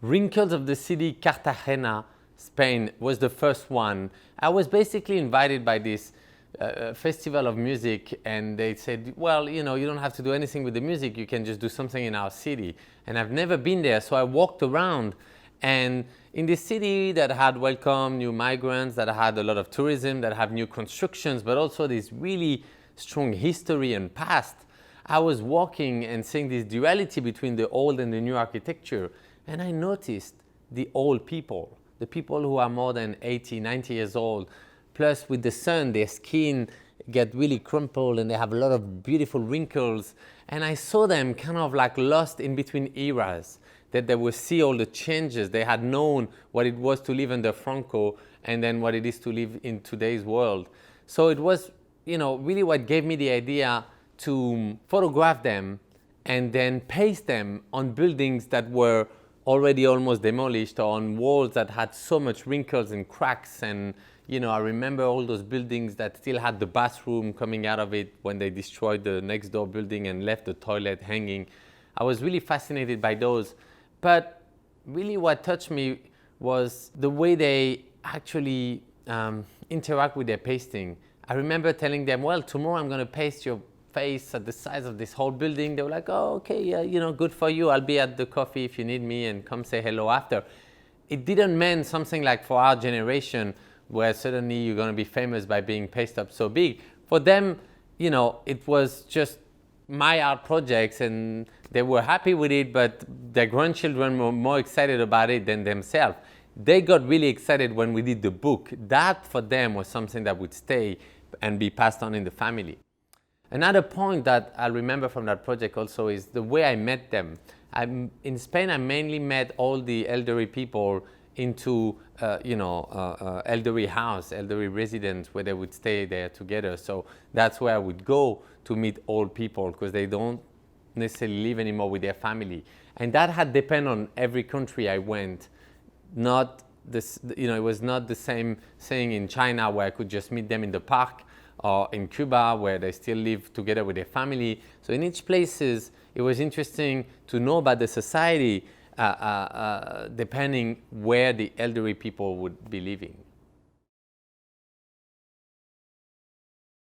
Wrinkles of the city, Cartagena, Spain, was the first one. I was basically invited by this festival of music, and they said, well, you know, you don't have to do anything with the music, you can just do something in our city. And I've never been there, so I walked around, and in this city that had welcomed new migrants, that had a lot of tourism, that have new constructions, but also this really strong history and past, I was walking and seeing this duality between the old and the new architecture. And I noticed the old people, the people who are more than 80, 90 years old, plus with the sun, their skin get really crumpled and they have a lot of beautiful wrinkles. And I saw them kind of like lost in between eras, that they would see all the changes. They had known what it was to live under Franco and then what it is to live in today's world. So it was, you know, really what gave me the idea to photograph them and then paste them on buildings that were already almost demolished, or on walls that had so much wrinkles and cracks. And you know, I remember all those buildings that still had the bathroom coming out of it when they destroyed the next door building and left the toilet hanging. I was really fascinated by those. But really what touched me was the way they actually interact with their pasting. I remember telling them, well, tomorrow I'm going to paste your face at the size of this whole building. They were like, oh, okay, yeah, you know, good for you. I'll be at the coffee if you need me, and come say hello after. It didn't mean something like for our generation where suddenly you're going to be famous by being pasted up so big. For them, you know, it was just my art projects and they were happy with it, but their grandchildren were more excited about it than themselves. They got really excited when we did the book. That for them was something that would stay and be passed on in the family. Another point that I remember from that project also is the way I met them. In Spain, I mainly met all the elderly people into elderly house, elderly residence, where they would stay there together. So that's where I would go to meet old people, because they don't necessarily live anymore with their family. And that had depend on every country I went. Not this, you know, it was not the same thing in China where I could just meet them in the park, or in Cuba where they still live together with their family. So in each places, it was interesting to know about the society depending where the elderly people would be living.